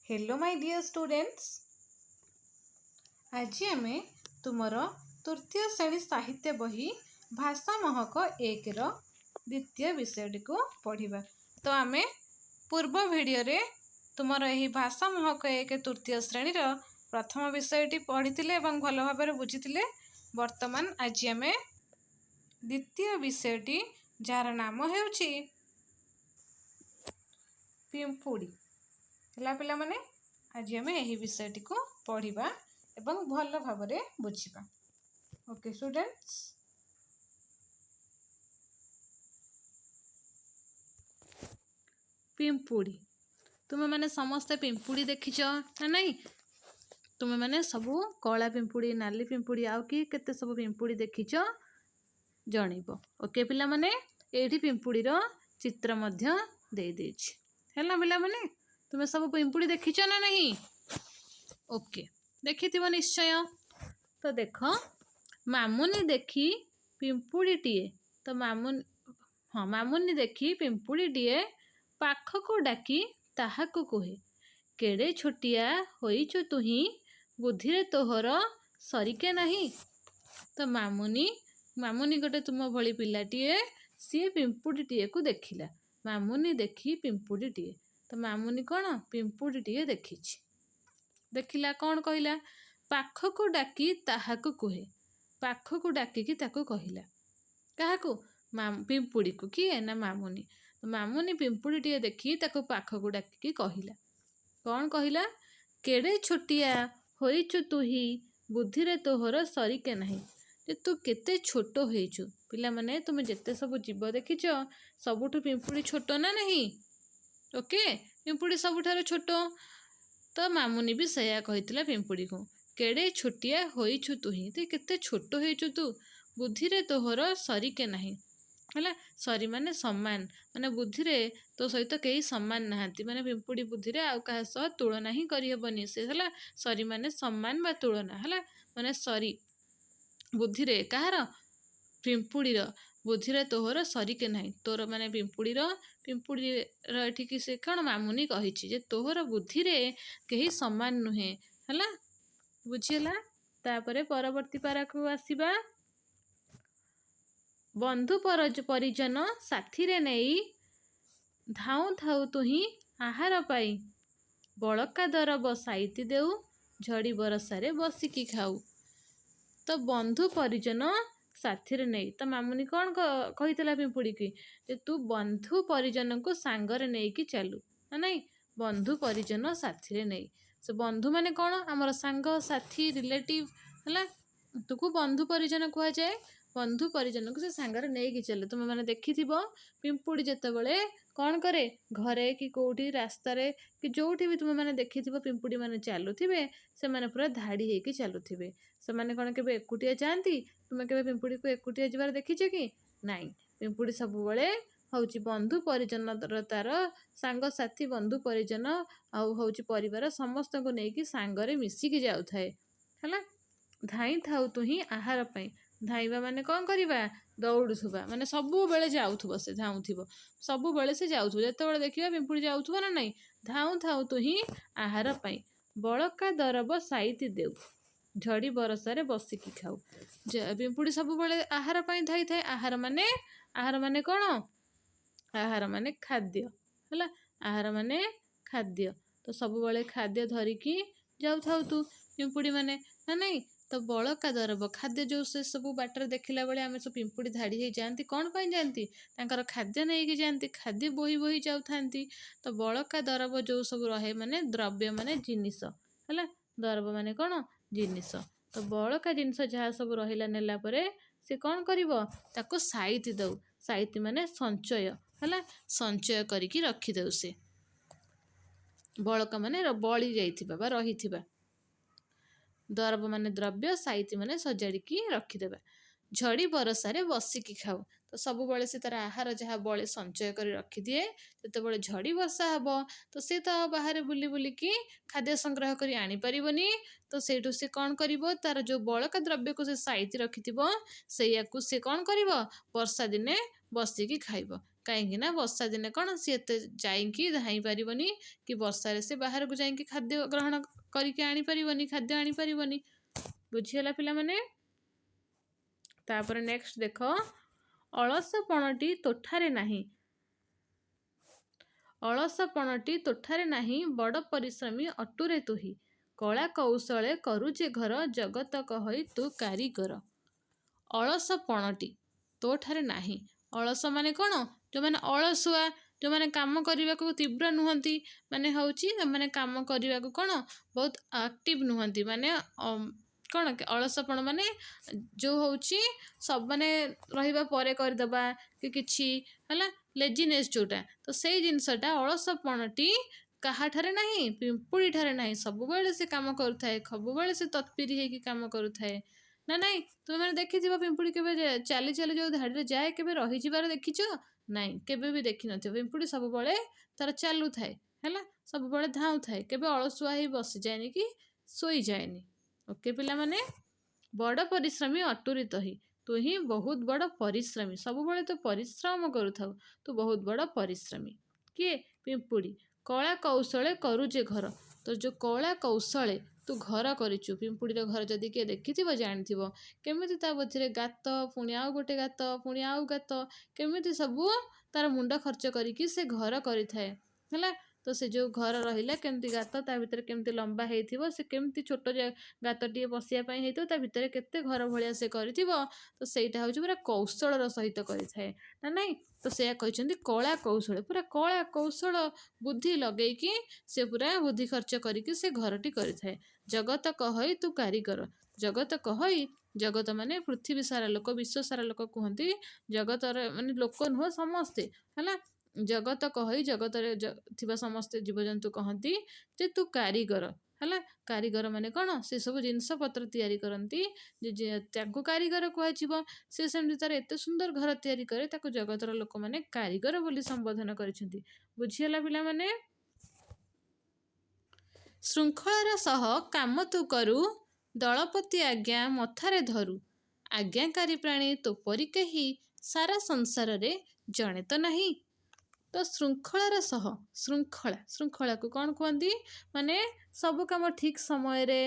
Hello my dear students, आज आम तुमर तृतीय श्रेणी साहित्य बही भाषा महक एक द्वितीय विषयटी को पढ़ा। तो आम पूर्व वीडियो रे तुमर यही भाषा महक एक तृतीय श्रेणी प्रथम विषयटी पढ़ी भल भाव बुझी। वर्तमान आज आम द्वितीय विषयटी जार नाम हेउची पिंपुड़ी है। पिला माने आज आम यही विषयटी को पढ़ा एवं भल भाव बुझा। ओके स्टूडेंट्स, पिंपुड़ी तुम मैंने समस्ते पिंपुड़ी देखिच ना नहीं? तुम मैंने सब कला पिंपुड़ी, नाली पिंपुड़ी आउ कि केते सब पिंपुड़ी देखिच जणिब। ओके पिला माने एठी पिंपुड़ीर चित्र मध्य दे देछि हैला। पिला माने तुम सब पिंपुड़ी देखिच ना नहीं? ओके देखिथिब निश्चय। तो देख, मामुनी देखी पिंपुड़ीटीए, तो मामुनी देखी पिंपुड़ीटीए पाखकु डाकी ताहाकु कहे, केड़े छोटिया होइछु तुही बुद्धिरे तोहर सरिके नहीं। तो मामुनी गोटे तुम भली पिलाटीए, सी पिंपुड़ीटीए को देखिला। मामुनी देखी पिंपुड़ीटीए, तो मामुनी कौन पिंपुड़ीटीए देखिछि। देखिला कौन कहला? पाखकु डाकी ताहाकु कहे, पाखकु डाकी ताकू कहला। काहाकू? पिंपुड़ी को किए ना मामुनी। तो मामुनी पिंपुड़ीटीए देखी ताकू पाखकु डाकी कहला। कौन कहला? केड़े छोटिया होइछु तुही बुद्धिरे तोहर सरिके नहीं। जे तू केते छोट होइछु। पिला माने तुम जेते सब जीव देखिच सबुठु पिंपुड़ी छोट ना नहीं? ओके, पिंपुड़ी सबुठारो छोट। तो मामुनी भी सया कहितला पिंपुड़ी को, केड़े छोटिया होइछु तुही, ते केते छोट होइछु तू, बुद्धिरे तोहर सरिके नहीं हैला। सरी माने सम्मान, माने बुद्धिरे तो सहित कई सम्मान नहांती, माने पिंपुड़ी बुद्धिरे आउ कहा सह तुलना ही करिहबनी से हैला। सरी माने सम्मान बा तुलना हैला। माने सरी बुद्धिरे कहार? पिंपुड़ीर बुद्धिरे तोहर सरिके नहीं। तोर माने पिंपुड़ीर एठिकी से कौन मामुनी कहिछि जे तोहर बुद्धिरे कहीं सम्मान नुहे हैला। बुझिला? तापरे परवर्ती पाराकु आसीबा। बंधु परिजन साथीरे नेई धाऊ थाऊ तुही आहार पाई, बड़का दरब साइती देऊ झड़ी बरसारे बसिकी खाऊ। तो बंधु परिजन साथी नहीं, तो मामुनी कौन कही पिंपुड़ी की जे तू बंधु परिजन को सांगरे नहीं कि चलू ना नहीं? बंधु परिजन साथी नहीं, से बंधु माने कौन? आमर सांग साथी रिलेटिव हैला। तुकु बंधु परिजन कह जाए। बंधु परिजन को से सांगरे नहीं कि चले। तुम मैंने देखिथिब पिंपुड़ी जेतेबेले कौन करे, घरे कि कोठी रास्तारे कि जोठी भी तुम मैंने देखिथिब पिंपुड़ी माने चालुथिबे, से माने पूरा धाड़ी हेकि चालुथिबे। से माने कौन केबे एकुटिया जाती? तुम केबे पिंपुड़ी को एकुटिया जबार देखिछ कि नहीं? पिंपुड़ी सबुबले हौची बंधु परिजन तार सांग साथी बंधु परिजन आउ हौची परिवार समस्त को नेकी सांगरे मिसिकी जाउथाए हैला। धाई थाऊ तुही आहार पाई, धाइबा माने कौन करिबा? दौड़ुथुबा, माने सबु बेले जाउथुबो, से धाउथिबो सबु बेले से जाउथुबो। जेतेबेले देखिबा पिंपुड़ी जाउथुबो ना नहीं? धाऊ थाऊ तुही आहार पाई, बड़का दरब साइती देऊ झड़ी बरसारे बसिकी खाऊ। पिंपुड़ी सब बेले आहार पाई धाई थाए। आहार माने कौन? आहार माने खाद्य हैला। आहार माने खाद्य। तो सब बेले खाद्य धरिकी जाऊ थाऊ तू पिंपुड़ी माने ना नहीं? तो बड़का दरब खाद्य जो से सब बाटर देखिला बेले आमे सब पिंपुड़ी धाड़ी हो जाती। कौन पाई जाती? तांकर खाद्य नहीं कि जाती, खाद्य बोही बोही जाऊ थांती। तो बड़का दरब जो सब रहे माने द्रव्य माने जिनिस हैला। दरब माने कौन? जिनिस। तो बड़का जिनिस जहाँ सब रहिला नेला परे से कौन करिवो? ताको साइती दऊ। साइती माने संचय हैला। संचय करिकी रखी दऊ। से बड़का माने बड़ी जाइथिबा बा रहिथिबा। दरब माने द्रव्य, साइती माने सजाड़िकी रखिदेबा। झड़ी बरसारे बसिकी खाऊ। तो सब बड़े से तार आहार जहाँ बड़े संचय कर रखी दिए, जेतेबेले झड़ी वर्षा हब तो से तो बाहर बुली बुलिकी खाद्य संग्रह करी आनी परिबनी। तो सेठू से कौन करिवो? तार जो बड़का द्रव्य को से साइती रखिथिबो, सेयाकू से कौन करिवो? वर्षा दिने बसिकी खाइबो। କାହିଁକି ନା ବର୍ଷା ଦିନେ କ'ଣ ସିଏ ଏତେ ଯାଇକି ଧାଇଁ ପାରିବନି କି ବର୍ଷାରେ ସେ ବାହାରକୁ ଯାଇକି ଖାଦ୍ୟ ଗ୍ରହଣ କରିକି ଆଣିପାରିବନି, ଖାଦ୍ୟ ଆଣିପାରିବନି। ବୁଝିଗଲା ପିଲାମାନେ? ତାପରେ ନେକ୍ସଟ ଦେଖ, ଅଳସପଣଟି ତୋଠାରେ ନାହିଁ। ଅଳସପଣଟି ତୋଠାରେ ନାହିଁ, ବଡ଼ ପରିଶ୍ରମୀ ଅଟୁରେ ତୁହି। କଳା କୌଶଳେ କରୁଛେ ଘର, ଜଗତ କହଇ ତୁ କାରିଗର। ଅଳସପଣଟି ତୋଠାରେ ନାହିଁ। ଅଳସ ମାନେ କ'ଣ? ଯେଉଁମାନେ ଅଳସୁଆ, ଯେଉଁମାନେ କାମ କରିବାକୁ ତୀବ୍ର ନୁହନ୍ତି, ମାନେ ହେଉଛି ସେମାନେ କାମ କରିବାକୁ କ'ଣ ବହୁତ ଆକ୍ଟିଭ ନୁହନ୍ତି, ମାନେ କ'ଣ ଅଳସପଣ ମାନେ ଯେଉଁ ହେଉଛି ସବୁ ମାନେ ରହିବା ପରେ କରିଦେବା କି କିଛି ହେଲା, ଲେଜିନେସ୍ ଯେଉଁଟା, ତ ସେଇ ଜିନିଷଟା ଅଳସପଣଟି କାହାଠାରେ ନାହିଁ? ପିମ୍ପୁଡ଼ି ଠାରେ ନାହିଁ। ସବୁବେଳେ ସେ କାମ କରୁଥାଏ, ସବୁବେଳେ ସେ ତତ୍ପରି ହେଇକି କାମ କରୁଥାଏ ନା ନାଇଁ? ତୁମେମାନେ ଦେଖିଥିବ ପିମ୍ପୁଡ଼ି କେବେ ଚାଲି ଚାଲି ଯେଉଁ ଧାଡ଼ିରେ ଯାଏ, କେବେ ରହିଯିବାର ଦେଖିଛ? ନାଇଁ, କେବେ ବି ଦେଖିନଥିବ। ପିମ୍ପୁଡ଼ି ସବୁବେଳେ ତାର ଚାଲୁଥାଏ ହେଲା, ସବୁବେଳେ ଧାଉଁଥାଏ, କେବେ ଅଳସୁଆ ହେଇ ବସିଯାଏନି କି ଶୋଇଯାଏନି। ଓକେ ପିଲାମାନେ? ବଡ଼ ପରିଶ୍ରମୀ ଅଟୁରି ତହି। ତୁ ହିଁ ବହୁତ ବଡ଼ ପରିଶ୍ରମୀ, ସବୁବେଳେ ତୁ ପରିଶ୍ରମ କରୁଥାଉ, ତୁ ବହୁତ ବଡ଼ ପରିଶ୍ରମୀ। କିଏ? ପିମ୍ପୁଡ଼ି। କଳା କୌଶଳେ କରୁଛେ ଘର। ତ ଯେଉଁ କଳା କୌଶଳେ ତୁ ଘର କରିଛୁ, ପିମ୍ପୁଡ଼ିର ଘର ଯଦି କିଏ ଦେଖିଥିବ ଜାଣିଥିବ କେମିତି ତା ମଝିରେ ଗାତ, ପୁଣି ଆଉ ଗୋଟେ ଗାତ, ପୁଣି ଆଉ ଗାତ, କେମିତି ସବୁ ତାର ମୁଣ୍ଡ ଖର୍ଚ୍ଚ କରିକି ସେ ଘର କରିଥାଏ ହେଲା। ତ ସେ ଯେଉଁ ଘର ରହିଲା କେମିତି ଗାତ, ତା ଭିତରେ କେମିତି ଲମ୍ବା ହେଇଥିବ, ସେ କେମିତି ଛୋଟ ଗାତଟିଏ ବସିବା ପାଇଁ ହେଇଥିବ, ତା ଭିତରେ କେତେ ଘର ଭଳିଆ ସେ କରିଥିବ। ତ ସେଇଟା ହେଉଛି ପୁରା କୌଶଳର ସହିତ କରିଥାଏ ନା ନାଇଁ? ତ ସେଇଆ କହିଛନ୍ତି କଳା କୌଶଳ, ପୁରା କଳା କୌଶଳ ବୁଦ୍ଧି ଲଗେଇକି ସେ ପୁରା ବୁଦ୍ଧି ଖର୍ଚ୍ଚ କରିକି ସେ ଘରଟି କରିଥାଏ। ଜଗତ କହଇ ତୁ କାରିଗର। ଜଗତ କହଇ, ଜଗତ ମାନେ ପୃଥିବୀ ସାରା ଲୋକ, ବିଶ୍ୱ ସାରା ଲୋକ କୁହନ୍ତି, ଜଗତର ମାନେ ଲୋକ ନୁହଁ ସମସ୍ତେ ହେଲା। ଜଗତ କହଇ, ଜଗତରେ ଥିବା ସମସ୍ତେ ଜୀବଜନ୍ତୁ କହନ୍ତି ଯେ ତୁ କାରିଗର ହେଲା। କାରିଗର ମାନେ କ'ଣ? ସେ ସବୁ ଜିନିଷ ପତ୍ର ତିଆରି କରନ୍ତି, ତାକୁ କାରିଗର କୁହାଯିବ। ସେ ସେମିତି ତାର ଏତେ ସୁନ୍ଦର ଘର ତିଆରି କରେ, ତାକୁ ଜଗତର ଲୋକମାନେ କାରିଗର ବୋଲି ସମ୍ବୋଧନ କରିଛନ୍ତି। ବୁଝିଗଲା ପିଲାମାନେ? ଶୃଙ୍ଖଳାର ସହ କାମ ତୁ କରୁ, ଦଳପତି ଆଜ୍ଞା ମଥାରେ ଧରୁ। ଆଜ୍ଞାକାରୀ ପ୍ରାଣୀ ତୋପରି କେହି, ସାରା ସଂସାରରେ ଜଣେ ତ ନାହିଁ। ତ ଶୃଙ୍ଖଳାର ସହ, ଶୃଙ୍ଖଳାକୁ କ'ଣ କୁହନ୍ତି? ମାନେ ସବୁ କାମ ଠିକ୍ ସମୟରେ,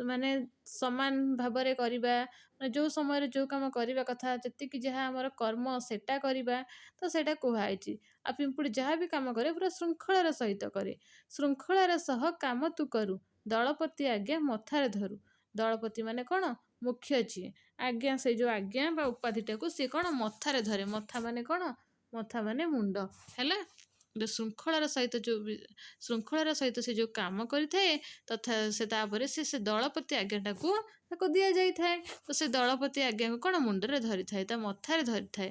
ମାନେ ସମାନ ଭାବରେ କରିବା, ଯେଉଁ ସମୟରେ ଯେଉଁ କାମ କରିବା କଥା, ଯେତିକି ଯାହା ଆମର କର୍ମ ସେଟା କରିବା, ତ ସେଇଟା କୁହାଯାଇଛି। ଆଉ ପିମ୍ପୁଡ଼ି ଯାହା ବି କାମ କରେ ପୁରା ଶୃଙ୍ଖଳାର ସହିତ କରେ। ଶୃଙ୍ଖଳାର ସହ କାମ ତୁ କରୁ, ଦଳପତି ଆଜ୍ଞା ମଥାରେ ଧରୁ। ଦଳପତି ମାନେ କ'ଣ? ମୁଖ୍ୟ ଯିଏ ଆଜ୍ଞା, ସେଇ ଯେଉଁ ଆଜ୍ଞା ବା ଉପାଧିଟାକୁ ସିଏ କ'ଣ ମଥାରେ ଧରେ। ମଥା ମାନେ କ'ଣ? ମଥା ମାନେ ମୁଣ୍ଡ ହେଲା। ଶୃଙ୍ଖଳାର ସହିତ ସେ ଯେଉଁ କାମ କରିଥାଏ, ତଥା ସେ ତାପରେ ସେ ଦଳପତି ଆଜ୍ଞାଟାକୁ ତାକୁ ଦିଆଯାଇଥାଏ। ତ ସେ ଦଳପତି ଆଜ୍ଞାକୁ କ'ଣ ମୁଣ୍ଡରେ ଧରିଥାଏ, ତା ମଥାରେ ଧରିଥାଏ।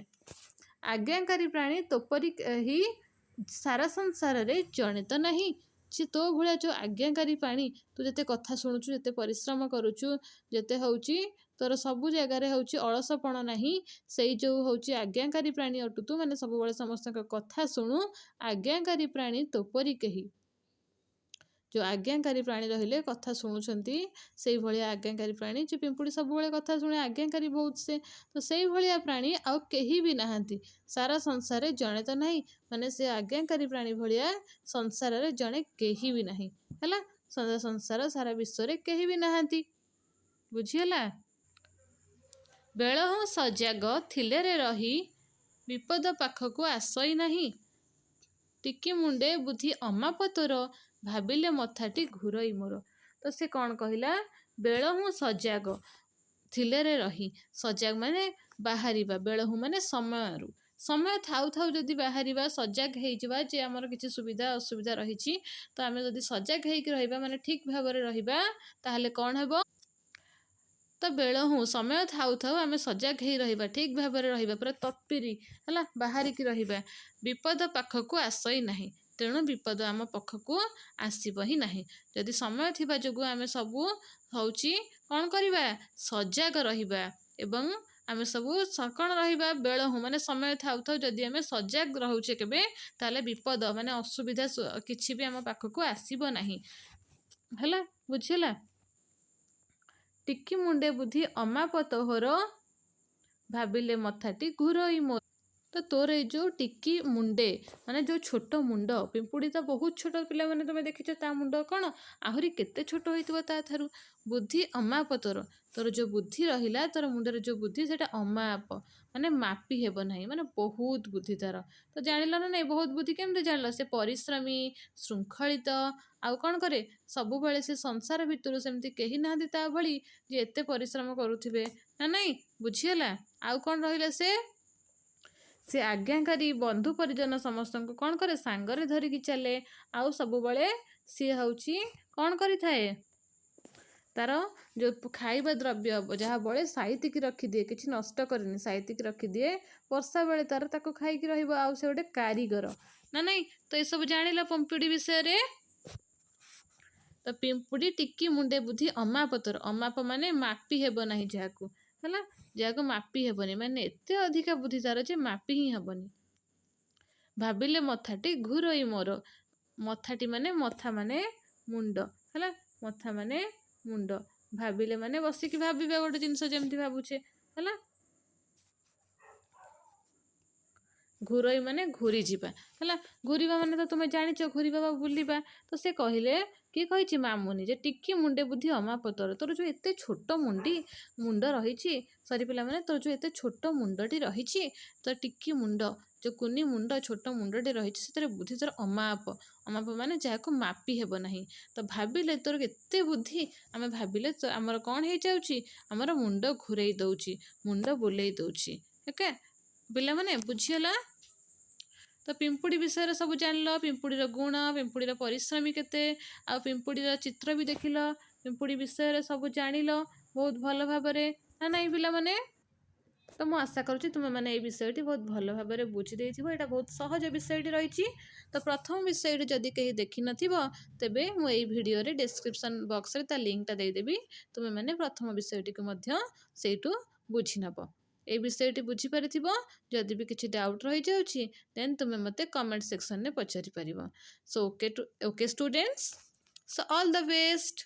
ଆଜ୍ଞାକାରୀ ପ୍ରାଣୀ ତୋପରି କେହି, ସାରା ସଂସାରରେ ଜଣେ ତ ନାହିଁ। ସେ ତୋ ଭଳିଆ ଯେଉଁ ଆଜ୍ଞାକାରୀ ପ୍ରାଣୀ, ତୁ ଯେତେ କଥା ଶୁଣୁଛୁ, ଯେତେ ପରିଶ୍ରମ କରୁଛୁ, ଯେତେ ହେଉଛି ତୋର ସବୁ ଜାଗାରେ ହେଉଛି ଅଳସପଣ ନାହିଁ, ସେଇ ଯେଉଁ ହେଉଛି ଆଜ୍ଞାକାରୀ ପ୍ରାଣୀ ଅଟୁ ତୁ, ମାନେ ସବୁବେଳେ ସମସ୍ତଙ୍କ କଥା ଶୁଣୁ। ଆଜ୍ଞାକାରୀ ପ୍ରାଣୀ ତୋପରି କେହି। ଯେଉଁ ଆଜ୍ଞାକାରୀ ପ୍ରାଣୀ ରହିଲେ, କଥା ଶୁଣୁଛନ୍ତି, ସେଇଭଳିଆ ଆଜ୍ଞାକାରୀ ପ୍ରାଣୀ, ଯେ ପିମ୍ପୁଡ଼ି ସବୁବେଳେ କଥା ଶୁଣେ, ଆଜ୍ଞାକାରୀ ବହୁତ ସେ, ତ ସେଇଭଳିଆ ପ୍ରାଣୀ ଆଉ କେହି ବି ନାହାନ୍ତି। ସାରା ସଂସାରରେ ଜଣେ ତ ନାହିଁ, ମାନେ ସେ ଆଜ୍ଞାକାରୀ ପ୍ରାଣୀ ଭଳିଆ ସଂସାରରେ ଜଣେ କେହି ବି ନାହିଁ ହେଲା। ସଂସାର ସାରା ବିଶ୍ୱରେ କେହି ବି ନାହାନ୍ତି। ବୁଝିଗଲା? ବେଳହୁଁ ସଜାଗ ଥିଲେରେ ରହି, ବିପଦ ପାଖକୁ ଆସଇ ନାହିଁ। ଟିକି ମୁଣ୍ଡେ ବୁଦ୍ଧି ଅମାପ ତୋର, ଭାବିଲେ ମଥାଟି ଘୂରଇ ମୋର। ତ ସେ କ'ଣ କହିଲା? ବେଳହୁଁ ସଜାଗ ଥିଲେରେ ରହି, ସଜାଗ ମାନେ ବାହାରିବା, ବେଳହୁଁ ମାନେ ସମୟରୁ, ସମୟ ଥାଉ ଥାଉ ଯଦି ବାହାରିବା, ସଜାଗ ହେଇଯିବା ଯେ ଆମର କିଛି ସୁବିଧା ଅସୁବିଧା ରହିଛି, ତ ଆମେ ଯଦି ସଜାଗ ହେଇକି ରହିବା, ମାନେ ଠିକ୍ ଭାବରେ ରହିବା, ତାହେଲେ କ'ଣ ହେବ? ତ ବେଳହୁଁ, ସମୟ ଥାଉ ଥାଉ ଆମେ ସଜାଗ ହେଇ ରହିବା, ଠିକ୍ ଭାବରେ ରହିବା, ପୁରା ତତ୍ପରି ହେଲା, ବାହାରିକି ରହିବା। ବିପଦ ପାଖକୁ ଆସଇ ନାହିଁ, ତେଣୁ ବିପଦ ଆମ ପାଖକୁ ଆସିବ ହିଁ ନାହିଁ। ଯଦି ସମୟ ଥିବା ଯୋଗୁଁ ଆମେ ସବୁ ହେଉଛି କ'ଣ କରିବା? ସଜାଗ ରହିବା। ଏବଂ ଆମେ ସବୁ କ'ଣ ରହିବା? ବେଳହୁଁ ମାନେ ସମୟ ଥାଉ ଥାଉ ଯଦି ଆମେ ସଜାଗ ରହୁଛେ କେବେ, ତାହେଲେ ବିପଦ ମାନେ ଅସୁବିଧା କିଛି ବି ଆମ ପାଖକୁ ଆସିବ ନାହିଁ ହେଲା। ବୁଝିଲା? ଟିକି ମୁଣ୍ଡେ ବୁଦ୍ଧି ଅମାପ ତୋହର, ଭାବିଲେ ମଥାଟି ଘୂରଇ ମୋର। ତ ତ ତୋର ଏଇ ଯେଉଁ ଟିକି ମୁଣ୍ଡେ ମାନେ ଯେଉଁ ଛୋଟ ମୁଣ୍ଡ, ପିମ୍ପୁଡ଼ି ତ ବହୁତ ଛୋଟ, ପିଲାମାନେ ତୁମେ ଦେଖିଛ ତା ମୁଣ୍ଡ କ'ଣ ଆହୁରି କେତେ ଛୋଟ ହୋଇଥିବ ତା ଠାରୁ। ବୁଦ୍ଧି ଅମାପ ତୋର ଯେଉଁ ବୁଦ୍ଧି ରହିଲା, ତୋର ମୁଣ୍ଡରେ ଯେଉଁ ବୁଦ୍ଧି ସେଇଟା ଅମାପ, ମାନେ ମାପି ହେବ ନାହିଁ, ମାନେ ବହୁତ ବୁଦ୍ଧି ତାର। ତ ଜାଣିଲ ନା ନାଇଁ ବହୁତ ବୁଦ୍ଧି କେମିତି ଜାଣିଲ? ସେ ପରିଶ୍ରମୀ, ଶୃଙ୍ଖଳିତ, ଆଉ କ'ଣ କରେ ସବୁବେଳେ ସେ ସଂସାର ଭିତରୁ ସେମିତି କେହି ନାହାନ୍ତି ତା ଭଳି ଯେ ଏତେ ପରିଶ୍ରମ କରୁଥିବେ ନା ନାଇଁ, ବୁଝିଗଲା। ଆଉ କ'ଣ ରହିଲା, ସେ ଆଜ୍ଞାକାରୀ, ବନ୍ଧୁ ପରିଜନ ସମସ୍ତଙ୍କୁ କ'ଣ କରେ ସାଙ୍ଗରେ ଧରିକି ଚାଲେ। ଆଉ ସବୁବେଳେ ସିଏ ହେଉଛି କ'ଣ କରିଥାଏ, ତାର ଯେଉଁ ଖାଇବା ଦ୍ରବ୍ୟ ଯାହା ବଳେ ସାଇତିକି ରଖିଦିଏ, କିଛି ନଷ୍ଟ କରେନି, ସାଇତିକି ରଖିଦିଏ, ବର୍ଷା ବେଳେ ତାକୁ ଖାଇକି ରହିବ। ଆଉ ସେ ଗୋଟେ କାରିଗର ନା ନାଇଁ। ତ ଏସବୁ ଜାଣିଲ ପିମ୍ପୁଡ଼ି ବିଷୟରେ। ତ ପିମ୍ପୁଡ଼ି ଟିକି ମୁଣ୍ଡେ ବୁଦ୍ଧି ଅମାପ ତୋର, ଅମାପ ମାନେ ମାପି ହେବ ନାହିଁ ଯାହାକୁ, ହେଲା, ଯାହାକୁ ମାପି ହେବନି, ମାନେ ଏତେ ଅଧିକା ବୁଦ୍ଧି ତାର ଯେ ମାପି ହିଁ ହେବନି। ଭାବିଲେ ମଥାଟି ଘୁରୋଇ ମୋର, ମଥାଟି ମାନେ ମଥା ମାନେ ମୁଣ୍ଡ, ହେଲା, ମଥା ମାନେ ମୁଣ୍ଡ, ଭାବିଲେ ମାନେ ବସିକି ଭାବିବା ଗୋଟେ ଜିନିଷ ଯେମିତି ଭାବୁଛେ, ହେଲା, ଘୁରୋଇ ମାନେ ଘୁରି ଯିବା, ହେଲା, ଘୁରିବା ମାନେ ତ ତୁମେ ଜାଣିଛ ଘୁରିବା ବା ବୁଲିବା। ତ ସେ କହିଲେ, କିଏ କହିଛି, ମାମୁନି, ଯେ ଟିକି ମୁଣ୍ଡେ ବୁଦ୍ଧି ଅମାପ ତୋର ଯେଉଁ ଏତେ ଛୋଟ ମୁଣ୍ଡ ରହିଛି, ସରି ପିଲାମାନେ, ତୋର ଯେଉଁ ଏତେ ଛୋଟ ମୁଣ୍ଡଟି ରହିଛି, ତୋର ଟିକି ମୁଣ୍ଡ, ଯେଉଁ କୁନି ମୁଣ୍ଡ, ଛୋଟ ମୁଣ୍ଡଟି ରହିଛି, ସେଥିରେ ବୁଦ୍ଧି ତୋର ଅମାପ, ଅମାପ ମାନେ ଯାହାକୁ ମାପି ହେବ ନାହିଁ। ତ ଭାବିଲେ ତୋର ଏତେ ବୁଦ୍ଧି, ଆମେ ଭାବିଲେ ତ ଆମର କ'ଣ ହେଇଯାଉଛି, ଆମର ମୁଣ୍ଡ ଘୁରେଇ ଦେଉଛି, ମୁଣ୍ଡ ବୁଲେଇ ଦେଉଛି। ଓକେ ପିଲାମାନେ, ବୁଝିଗଲା। ତ ପିମ୍ପୁଡ଼ି ବିଷୟରେ ସବୁ ଜାଣିଲ, ପିମ୍ପୁଡ଼ିର ଗୁଣ, ପିମ୍ପୁଡ଼ିର ପରିଶ୍ରମୀ କେତେ, ଆଉ ପିମ୍ପୁଡ଼ିର ଚିତ୍ର ବି ଦେଖିଲ, ପିମ୍ପୁଡ଼ି ବିଷୟରେ ସବୁ ଜାଣିଲ ବହୁତ ଭଲ ଭାବରେ ନା ନାଇଁ ପିଲାମାନେ। ତ ମୁଁ ଆଶା କରୁଛି ତୁମେମାନେ ଏଇ ବିଷୟଟି ବହୁତ ଭଲ ଭାବରେ ବୁଝି ଦେଇଥିବ। ଏଇଟା ବହୁତ ସହଜ ବିଷୟଟି ରହିଛି। ତ ପ୍ରଥମ ବିଷୟଟି ଯଦି କେହି ଦେଖିନଥିବ, ତେବେ ମୁଁ ଏଇ ଭିଡ଼ିଓରେ ଡେସ୍କ୍ରିପସନ୍ ବକ୍ସରେ ତା ଲିଙ୍କଟା ଦେଇଦେବି, ତୁମେମାନେ ପ୍ରଥମ ବିଷୟଟିକୁ ମଧ୍ୟ ସେଇଠୁ ବୁଝି ନେବ। এই ବିଷୟଟି ବୁଝିପାରିଥିବ। ଯଦି ବି କିଛି ଡାଉଟ୍ ରହିଯାଉଛି ଦେନ୍ ତୁମେ ମୋତେ କମେଣ୍ଟ ସେକ୍ସନରେ ପଚାରିପାରିବ। So okay students, so all the best.